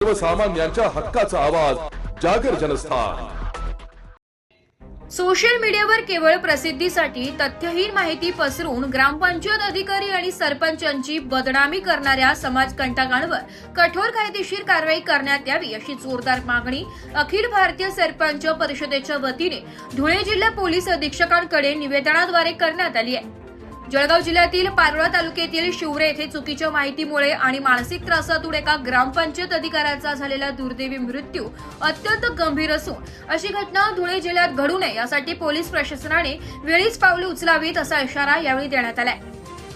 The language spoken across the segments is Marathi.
सर्वसामान्यांच्या हक्काचा आवाज जागर जनस्थान। सोशल मीडियावर केवळ प्रसिद्धीसाठी तथ्यहीन माहिती पसरवून ग्रामपंचायत अधिकारी आणि सरपंचांची बदनामी करणाऱ्या समाजकंटकांवर कठोर कायदेशीर कारवाई करण्यात यावी अशी जोरदार मागणी अखिल भारतीय सरपंच परिषदेच्या वतीने धुळे जिल्हा पोलीस अधीक्षकांकडे निवेदनाद्वारे करण्यात आली आहे। जळगाव जिल्ह्यातील पारोळा तालुक्यातील शिवरे येथे चुकीच्या माहितीमुळे आणि मानसिक त्रासातून एका ग्रामपंचायत अधिकाऱ्याचा झालेला दुर्दैवी मृत्यू अत्यंत गंभीर असून अशी घटना धुळे जिल्ह्यात घडू नये यासाठी पोलीस प्रशासनाने वेळीच पावले उचलावीत असा इशारा यावेळी देण्यात आलाय।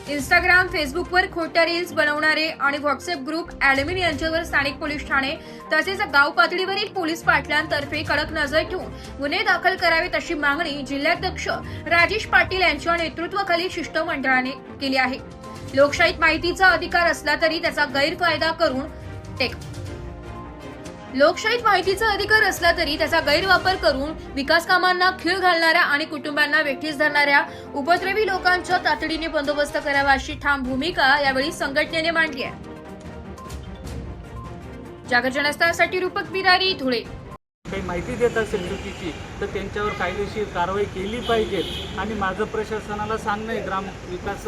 इंस्टाग्राम, फेसबुकवर खोट्या रील्स बनवणारे आणि व्हॉट्सअप ग्रुप ॲडमिन यांच्यावर स्थानिक पोलीस ठाणे तसेच गाव पातळीवरील पोलीस पाटलांतर्फे कडक नजर ठेवून गुन्हे दाखल करावेत अशी मागणी जिल्हाध्यक्ष राजेश पाटील यांच्या नेतृत्वाखालील शिष्टमंडळाने केली आहे। लोकशाहीत माहितीचा अधिकार असला तरी त्याचा गैरवापर करून विकास कामांना खीळ घालणाऱ्या आणि कुटुंबांना वेठीस धरणाऱ्या उपद्रवी लोकांचा तातडीने बंदोबस्त करावा अशी ठाम भूमिका यावेळी संघटनेने मांडली आहे। जागर जनस्थानसाठी रूपक बिरारी, धुळे। काही माहिती देत असेल चुकीची तर त्यांच्यावर कायदेशीर कारवाई केली पाहिजे। आणि माझं प्रशासनाला सांगणं आहे, ग्राम विकास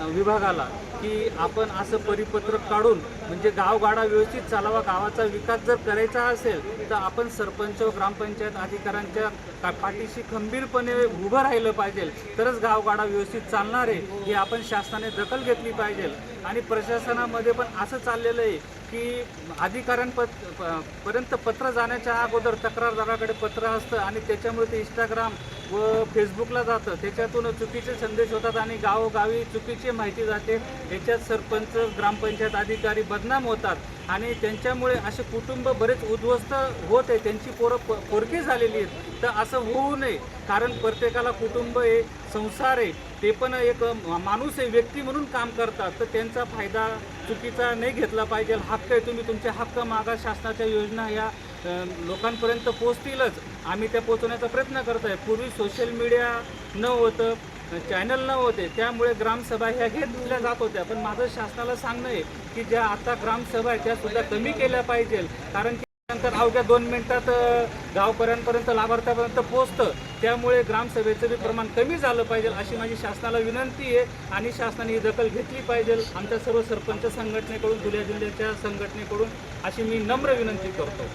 विभागाला, की आपण असं परिपत्रक काढून म्हणजे गावगाडा व्यवस्थित चालावा, गावाचा विकास जर करायचा असेल तर आपण सरपंच व ग्रामपंचायत अधिकाऱ्यांच्या पाठीशी खंबीरपणे उभं राहिलं पाहिजे, तरच गावगाडा व्यवस्थित चालणार आहे। ही आपण शासनाने दखल घेतली पाहिजे। आणि प्रशासनामध्ये पण असं चाललेलं आहे की अधिकाऱ्यांपर्यंत पत्र जाण्याच्या अगोदर तक्रारदाराकडे पत्र असतं आणि त्याच्यामुळे ते इंस्टाग्राम व फेसबुकला जातं, त्याच्यातून चुकीचे संदेश होतात आणि गावोगावी चुकीची माहिती जाते। याच्यात सरपंच, ग्रामपंचायत अधिकारी बदनाम होतात आणि त्यांच्यामुळे असे कुटुंब बरेच उद्ध्वस्त होत आहे, त्यांची पोरकी झालेली आहेत। तर असं होऊ नये, कारण प्रत्येकाला कुटुंब आहे, संसार आहे, ते पण एक माणूस आहे, व्यक्ती म्हणून काम करतात, तर त्यांचा फायदा चुकीचा नाही घेतला पाहिजे। हक्क आहे, तुम्ही तुमचे हक्क मागा, शासनाच्या योजना या लोकांपर्यंत पोहोचतीलच, आम्ही त्या पोहोचवण्याचा प्रयत्न करत आहे। पूर्वी सोशल मीडिया नव्हतं, चॅनल नव्हते, त्यामुळे ग्रामसभा ह्या घेतल्या जात होत्या। पण माझं शासनाला सांगणं आहे की ज्या आता ग्रामसभा आहे त्या सुद्धा कमी केल्या पाहिजे, कारण की नंतर अवघ्या 2 मिनिटात गावकऱ्यांपर्यंत, लाभार्थ्यापर्यंत पोहोचतं, त्यामुळे ग्रामसभेचं बी प्रमाण कमी झालं पाहिजे अशी माझी शासनाला विनंती आहे। आणि शासनाने ही दखल घेतली पाहिजे आमच्या सर्व सरपंच संघटनेकडून, धुळे जिल्ह्याच्या संघटनेकडून अशी मी नम्र विनंती करतो।